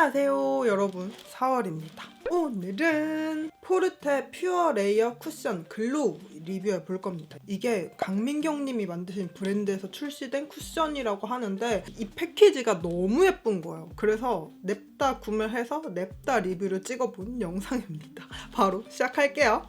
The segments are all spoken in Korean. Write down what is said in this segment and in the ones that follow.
안녕하세요 여러분, 4월입니다. 오늘은 포르테 퓨어 레이어 쿠션 글로우 리뷰해 볼 겁니다. 이게 강민경 님이 만드신 브랜드에서 출시된 쿠션이라고 하는데 이 패키지가 너무 예쁜 거예요. 그래서 냅다 구매해서 냅다 리뷰를 찍어본 영상입니다. 바로 시작할게요.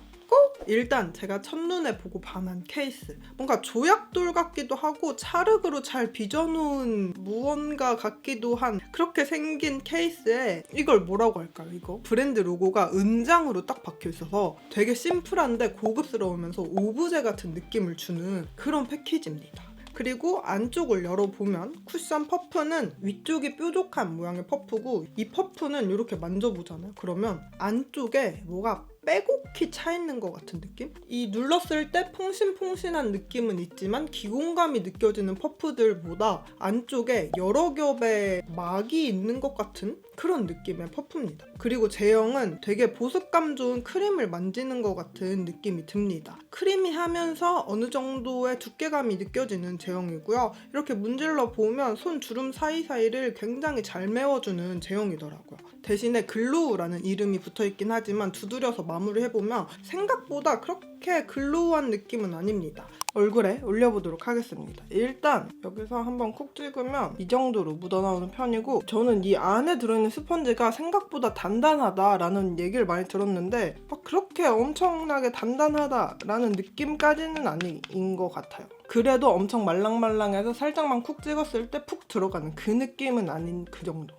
일단 제가 첫눈에 보고 반한 케이스, 뭔가 조약돌 같기도 하고 찰흙으로 잘 빚어놓은 무언가 같기도 한 그렇게 생긴 케이스에 이걸 뭐라고 할까요? 이거 브랜드 로고가 은장으로 딱 박혀있어서 되게 심플한데 고급스러우면서 오브제 같은 느낌을 주는 그런 패키지입니다. 그리고 안쪽을 열어보면 쿠션 퍼프는 위쪽이 뾰족한 모양의 퍼프고, 이 퍼프는 이렇게 만져보잖아요. 그러면 안쪽에 뭐가 빼곡히 차있는 것 같은 느낌? 이 눌렀을 때 퐁신퐁신한 느낌은 있지만 기공감이 느껴지는 퍼프들보다 안쪽에 여러 겹의 막이 있는 것 같은 그런 느낌의 퍼프입니다. 그리고 제형은 되게 보습감 좋은 크림을 만지는 것 같은 느낌이 듭니다. 크리미하면서 어느 정도의 두께감이 느껴지는 제형이고요. 이렇게 문질러 보면 손 주름 사이사이를 굉장히 잘 메워주는 제형이더라고요. 대신에 글로우라는 이름이 붙어있긴 하지만 두드려서 마무리해보면 생각보다 그렇게 글로우한 느낌은 아닙니다. 얼굴에 올려보도록 하겠습니다. 일단 여기서 한번 콕 찍으면 이 정도로 묻어나오는 편이고, 저는 이 안에 들어있는 스펀지가 생각보다 단단하다라는 얘기를 많이 들었는데 막 그렇게 엄청나게 단단하다라는 느낌까지는 아닌 것 같아요. 그래도 엄청 말랑말랑해서 살짝만 콕 찍었을 때 푹 들어가는 그 느낌은 아닌 그 정도.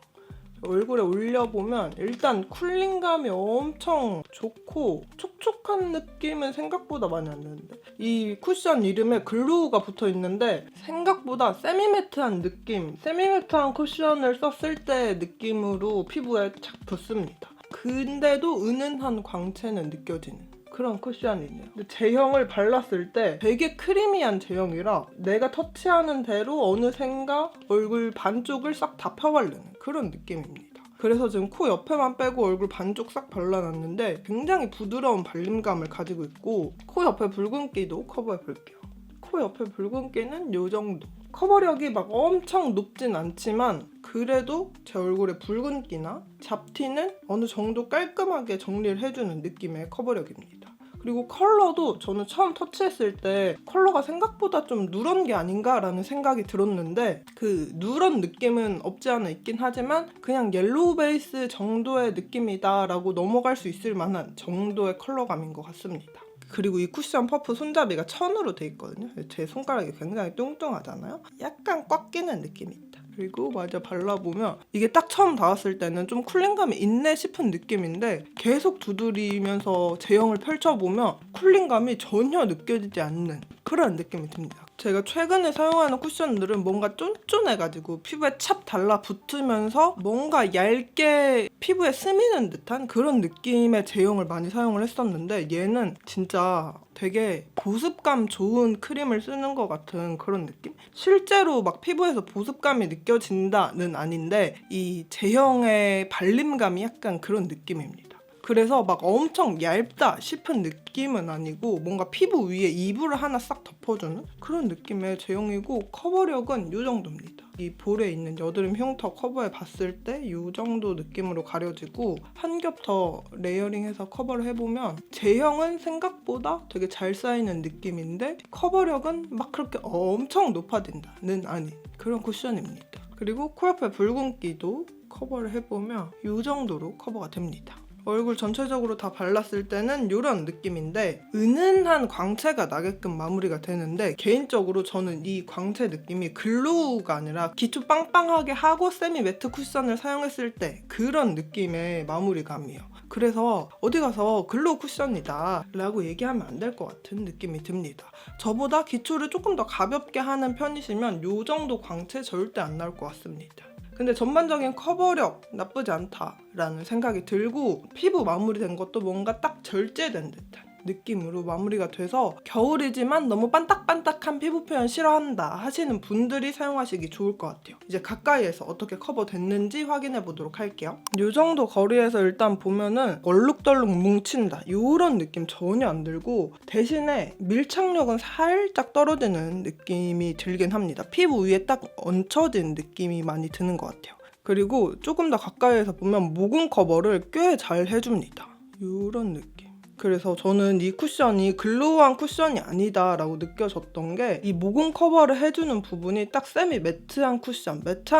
얼굴에 올려보면 일단 쿨링감이 엄청 좋고 촉촉한 느낌은 생각보다 많이 안 나는데, 이 쿠션 이름에 글로우가 붙어있는데 생각보다 세미매트한 느낌, 세미매트한 쿠션을 썼을 때 느낌으로 피부에 착 붙습니다. 근데도 은은한 광채는 느껴지는 그런 쿠션이네요. 근데 제형을 발랐을 때 되게 크리미한 제형이라 내가 터치하는 대로 어느샌가 얼굴 반쪽을 싹 다 펴바르는 그런 느낌입니다. 그래서 지금 코 옆에만 빼고 얼굴 반쪽 싹 발라놨는데 굉장히 부드러운 발림감을 가지고 있고, 코 옆에 붉은기도 커버해볼게요. 코 옆에 붉은기는 이 정도. 커버력이 막 엄청 높진 않지만 그래도 제 얼굴에 붉은기나 잡티는 어느 정도 깔끔하게 정리를 해주는 느낌의 커버력입니다. 그리고 컬러도 저는 처음 터치했을 때 컬러가 생각보다 좀 누런 게 아닌가라는 생각이 들었는데, 그 누런 느낌은 없지 않아 있긴 하지만 그냥 옐로우 베이스 정도의 느낌이다 라고 넘어갈 수 있을 만한 정도의 컬러감인 것 같습니다. 그리고 이 쿠션 퍼프 손잡이가 천으로 돼 있거든요. 제 손가락이 굉장히 뚱뚱하잖아요. 약간 꽉 끼는 느낌이 있다. 그리고 마저 발라보면 이게 딱 처음 닿았을 때는 좀 쿨링감이 있네 싶은 느낌인데 계속 두드리면서 제형을 펼쳐보면 쿨링감이 전혀 느껴지지 않는 그런 느낌이 듭니다. 제가 최근에 사용하는 쿠션들은 뭔가 쫀쫀해가지고 피부에 찹 달라붙으면서 뭔가 얇게 피부에 스미는 듯한 그런 느낌의 제형을 많이 사용을 했었는데, 얘는 진짜 되게 보습감 좋은 크림을 쓰는 것 같은 그런 느낌? 실제로 막 피부에서 보습감이 느껴진다는 아닌데 이 제형의 발림감이 약간 그런 느낌입니다. 그래서 막 엄청 얇다 싶은 느낌은 아니고 뭔가 피부 위에 이불을 하나 싹 덮어주는 그런 느낌의 제형이고, 커버력은 이 정도입니다. 이 볼에 있는 여드름 흉터 커버해 봤을 때 이 정도 느낌으로 가려지고, 한 겹 더 레이어링해서 커버를 해보면 제형은 생각보다 되게 잘 쌓이는 느낌인데 커버력은 막 그렇게 엄청 높아진다는 아닌 그런 쿠션입니다. 그리고 코 옆에 붉은기도 커버를 해보면 이 정도로 커버가 됩니다. 얼굴 전체적으로 다 발랐을 때는 이런 느낌인데 은은한 광채가 나게끔 마무리가 되는데, 개인적으로 저는 이 광채 느낌이 글로우가 아니라 기초 빵빵하게 하고 세미 매트 쿠션을 사용했을 때 그런 느낌의 마무리감이에요. 그래서 어디 가서 글로우 쿠션이다 라고 얘기하면 안 될 것 같은 느낌이 듭니다. 저보다 기초를 조금 더 가볍게 하는 편이시면 이 정도 광채 절대 안 나올 것 같습니다. 근데 전반적인 커버력 나쁘지 않다라는 생각이 들고, 피부 마무리된 것도 뭔가 딱 절제된 듯한 느낌으로 마무리가 돼서 겨울이지만 너무 반딱반딱한 피부 표현 싫어한다 하시는 분들이 사용하시기 좋을 것 같아요. 이제 가까이에서 어떻게 커버됐는지 확인해 보도록 할게요. 이 정도 거리에서 일단 보면은 얼룩덜룩 뭉친다 이런 느낌 전혀 안 들고, 대신에 밀착력은 살짝 떨어지는 느낌이 들긴 합니다. 피부 위에 딱 얹혀진 느낌이 많이 드는 것 같아요. 그리고 조금 더 가까이에서 보면 모공 커버를 꽤 잘 해줍니다. 이런 느낌. 그래서 저는 이 쿠션이 글로우한 쿠션이 아니다 라고 느껴졌던 게 이 모공 커버를 해주는 부분이 딱 세미 매트한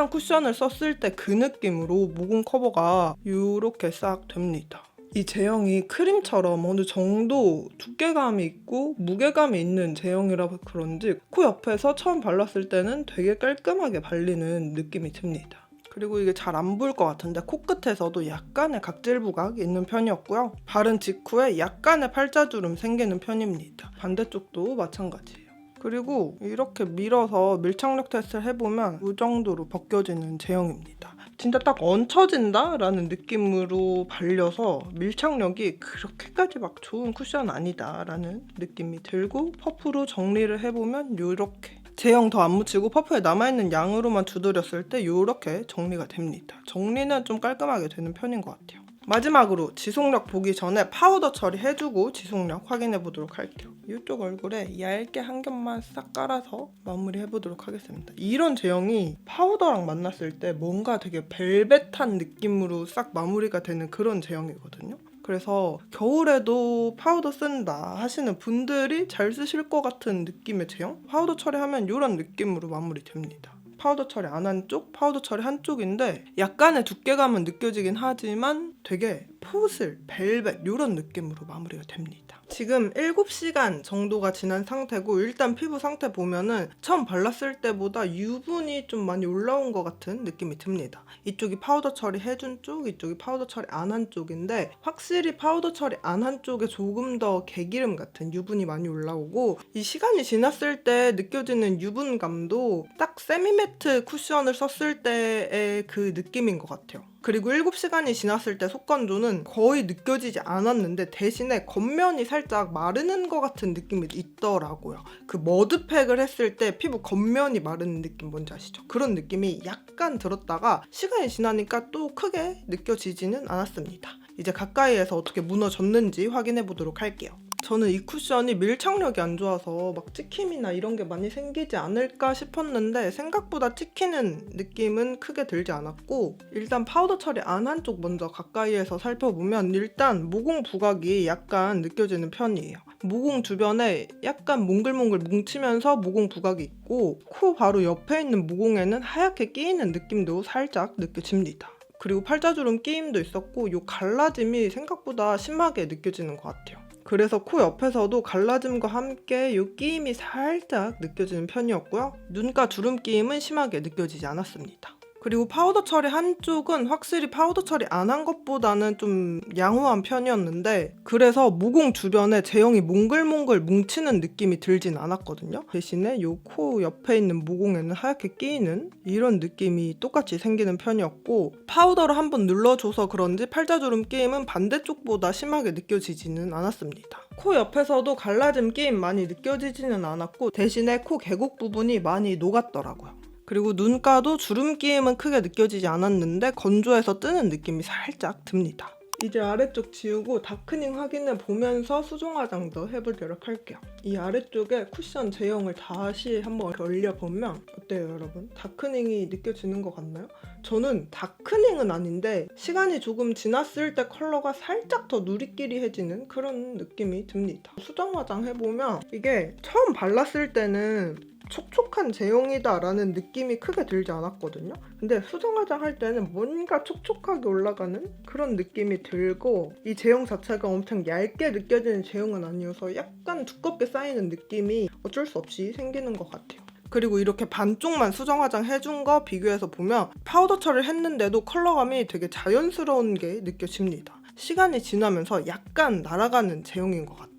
쿠션을 썼을 때 그 느낌으로 모공 커버가 이렇게 싹 됩니다. 이 제형이 크림처럼 어느 정도 두께감이 있고 무게감이 있는 제형이라 그런지 코 옆에서 처음 발랐을 때는 되게 깔끔하게 발리는 느낌이 듭니다. 그리고 이게 잘 안 보일 것 같은데 코끝에서도 약간의 각질 부각이 있는 편이었고요. 바른 직후에 약간의 팔자주름 생기는 편입니다. 반대쪽도 마찬가지예요. 그리고 이렇게 밀어서 밀착력 테스트를 해보면 이 정도로 벗겨지는 제형입니다. 진짜 딱 얹혀진다 라는 느낌으로 발려서 밀착력이 그렇게까지 막 좋은 쿠션 아니다 라는 느낌이 들고 퍼프로 정리를 해보면 이렇게 제형 더 안 묻히고 퍼프에 남아있는 양으로만 두드렸을 때 이렇게 정리가 됩니다. 정리는 좀 깔끔하게 되는 편인 것 같아요. 마지막으로 지속력 보기 전에 파우더 처리해주고 지속력 확인해보도록 할게요. 이쪽 얼굴에 얇게 한 겹만 싹 깔아서 마무리해보도록 하겠습니다. 이런 제형이 파우더랑 만났을 때 뭔가 되게 벨벳한 느낌으로 싹 마무리가 되는 그런 제형이거든요. 그래서 겨울에도 파우더 쓴다 하시는 분들이 잘 쓰실 것 같은 느낌의 제형? 파우더 처리하면 이런 느낌으로 마무리됩니다. 파우더 처리 안 한 쪽, 파우더 처리 한쪽인데 약간의 두께감은 느껴지긴 하지만 되게 포슬, 벨벳 이런 느낌으로 마무리가 됩니다. 지금 7시간 정도가 지난 상태고 일단 피부 상태 보면은 처음 발랐을 때보다 유분이 좀 많이 올라온 것 같은 느낌이 듭니다. 이쪽이 파우더 처리 해준 쪽, 이쪽이 파우더 처리 안 한 쪽인데 확실히 파우더 처리 안 한 쪽에 조금 더 개기름 같은 유분이 많이 올라오고 이 시간이 지났을 때 느껴지는 유분감도 딱 세미매트 쿠션을 썼을 때의 그 느낌인 것 같아요. 그리고 7시간이 지났을 때 속건조는 거의 느껴지지 않았는데 대신에 겉면이 살짝 마르는 것 같은 느낌이 있더라고요. 그 머드팩을 했을 때 피부 겉면이 마르는 느낌 뭔지 아시죠? 그런 느낌이 약간 들었다가 시간이 지나니까 또 크게 느껴지지는 않았습니다. 이제 가까이에서 어떻게 무너졌는지 확인해 보도록 할게요. 저는 이 쿠션이 밀착력이 안 좋아서 막 찍힘이나 이런 게 많이 생기지 않을까 싶었는데 생각보다 찍히는 느낌은 크게 들지 않았고 일단 파우더 처리 안 한 쪽 먼저 가까이에서 살펴보면 일단 모공 부각이 약간 느껴지는 편이에요. 모공 주변에 약간 몽글몽글 뭉치면서 모공 부각이 있고 코 바로 옆에 있는 모공에는 하얗게 끼이는 느낌도 살짝 느껴집니다. 그리고 팔자주름 끼임도 있었고 이 갈라짐이 생각보다 심하게 느껴지는 것 같아요. 그래서 코 옆에서도 갈라짐과 함께 이 끼임이 살짝 느껴지는 편이었고요. 눈가 주름 끼임은 심하게 느껴지지 않았습니다. 그리고 파우더 처리 한쪽은 확실히 파우더 처리 안 한 것보다는 좀 양호한 편이었는데 그래서 모공 주변에 제형이 몽글몽글 뭉치는 느낌이 들진 않았거든요. 대신에 이 코 옆에 있는 모공에는 하얗게 끼이는 이런 느낌이 똑같이 생기는 편이었고 파우더를 한번 눌러줘서 그런지 팔자주름 끼임은 반대쪽보다 심하게 느껴지지는 않았습니다. 코 옆에서도 갈라짐 끼임 많이 느껴지지는 않았고 대신에 코 계곡 부분이 많이 녹았더라고요. 그리고 눈가도 주름 끼임은 크게 느껴지지 않았는데 건조해서 뜨는 느낌이 살짝 듭니다. 이제 아래쪽 지우고 다크닝 확인해 보면서 수정 화장도 해보도록 할게요. 이 아래쪽에 쿠션 제형을 다시 한번 올려보면 어때요 여러분? 다크닝이 느껴지는 것 같나요? 저는 다크닝은 아닌데 시간이 조금 지났을 때 컬러가 살짝 더 누리끼리해지는 그런 느낌이 듭니다. 수정 화장 해보면 이게 처음 발랐을 때는 촉촉한 제형이다 라는 느낌이 크게 들지 않았거든요. 근데 수정 화장 할 때는 뭔가 촉촉하게 올라가는 그런 느낌이 들고 이 제형 자체가 엄청 얇게 느껴지는 제형은 아니어서 약간 두껍게 쌓이는 느낌이 어쩔 수 없이 생기는 것 같아요. 그리고 이렇게 반쪽만 수정 화장 해준 거 비교해서 보면 파우더 처리를 했는데도 컬러감이 되게 자연스러운 게 느껴집니다. 시간이 지나면서 약간 날아가는 제형인 것 같아요.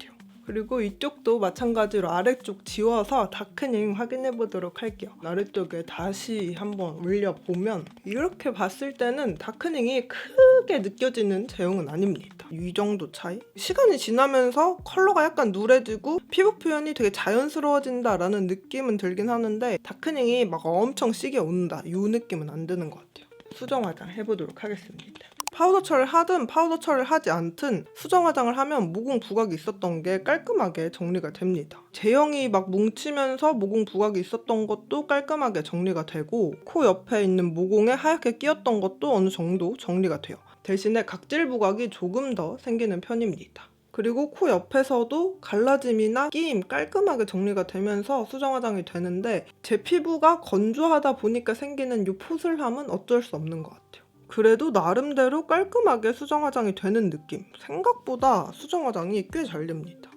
그리고 이쪽도 마찬가지로 아래쪽 지워서 다크닝 확인해 보도록 할게요. 아래쪽에 다시 한번 올려보면 이렇게 봤을 때는 다크닝이 크게 느껴지는 제형은 아닙니다. 이 정도 차이? 시간이 지나면서 컬러가 약간 누래지고 피부 표현이 되게 자연스러워진다라는 느낌은 들긴 하는데 다크닝이 막 엄청 시게 온다 이 느낌은 안 드는 것 같아요. 수정 화장 해보도록 하겠습니다. 파우더 처리를 하든 파우더 처리를 하지 않든 수정 화장을 하면 모공 부각이 있었던 게 깔끔하게 정리가 됩니다. 제형이 막 뭉치면서 모공 부각이 있었던 것도 깔끔하게 정리가 되고 코 옆에 있는 모공에 하얗게 끼었던 것도 어느 정도 정리가 돼요. 대신에 각질 부각이 조금 더 생기는 편입니다. 그리고 코 옆에서도 갈라짐이나 끼임 깔끔하게 정리가 되면서 수정 화장이 되는데 제 피부가 건조하다 보니까 생기는 이 포슬함은 어쩔 수 없는 것 같아요. 그래도 나름대로 깔끔하게 수정 화장이 되는 느낌. 생각보다 수정 화장이 꽤 잘 됩니다.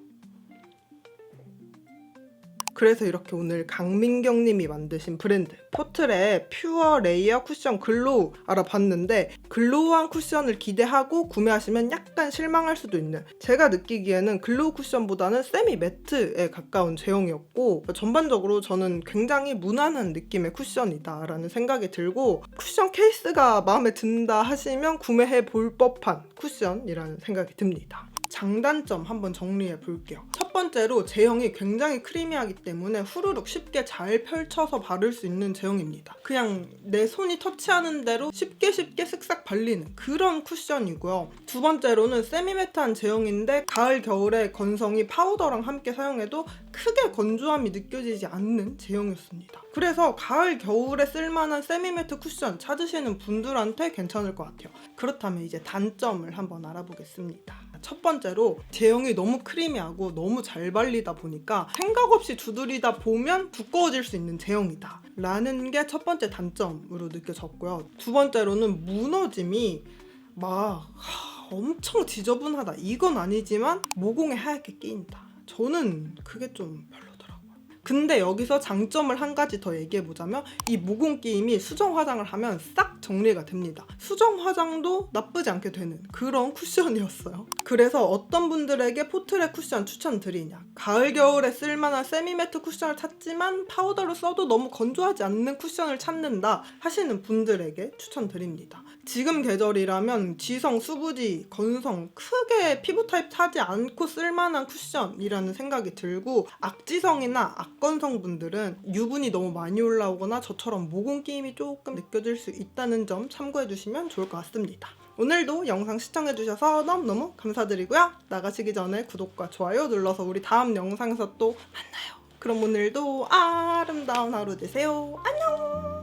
그래서 이렇게 오늘 강민경님이 만드신 브랜드 포트레 퓨어 레이어 쿠션 글로우 알아봤는데 글로우한 쿠션을 기대하고 구매하시면 약간 실망할 수도 있는, 제가 느끼기에는 글로우 쿠션보다는 세미 매트에 가까운 제형이었고 전반적으로 저는 굉장히 무난한 느낌의 쿠션이다 라는 생각이 들고 쿠션 케이스가 마음에 든다 하시면 구매해 볼 법한 쿠션이라는 생각이 듭니다. 장단점 한번 정리해 볼게요. 첫 번째로 제형이 굉장히 크리미하기 때문에 후루룩 쉽게 잘 펼쳐서 바를 수 있는 제형입니다. 그냥 내 손이 터치하는 대로 쉽게 쓱싹 발리는 그런 쿠션이고요. 두 번째로는 세미매트한 제형인데 가을 겨울에 건성이 파우더랑 함께 사용해도 크게 건조함이 느껴지지 않는 제형이었습니다. 그래서 가을 겨울에 쓸만한 세미매트 쿠션 찾으시는 분들한테 괜찮을 것 같아요. 그렇다면 이제 단점을 한번 알아보겠습니다. 첫 번째로 제형이 너무 크리미하고 너무 잘 발리다 보니까 생각 없이 두드리다 보면 두꺼워질 수 있는 제형이다 라는 게 첫 번째 단점으로 느껴졌고요. 두 번째로는 무너짐이 막 엄청 지저분하다 이건 아니지만 모공에 하얗게 끼인다. 저는 그게 좀 별로더라고요. 근데 여기서 장점을 한 가지 더 얘기해보자면 이 모공 끼임이 수정 화장을 하면 싹 정리가 됩니다. 수정 화장도 나쁘지 않게 되는 그런 쿠션이었어요. 그래서 어떤 분들에게 포트레 쿠션 추천드리냐, 가을 겨울에 쓸만한 세미매트 쿠션을 찾지만 파우더로 써도 너무 건조하지 않는 쿠션을 찾는다 하시는 분들에게 추천드립니다. 지금 계절이라면 지성, 수부지, 건성 크게 피부 타입 타지 않고 쓸만한 쿠션이라는 생각이 들고 악지성이나 악건성 분들은 유분이 너무 많이 올라오거나 저처럼 모공 끼임이 조금 느껴질 수 있다는 점 참고해주시면 좋을 것 같습니다. 오늘도 영상 시청해주셔서 너무너무 감사드리고요. 나가시기 전에 구독과 좋아요 눌러서 우리 다음 영상에서 또 만나요. 그럼 오늘도 아름다운 하루 되세요. 안녕!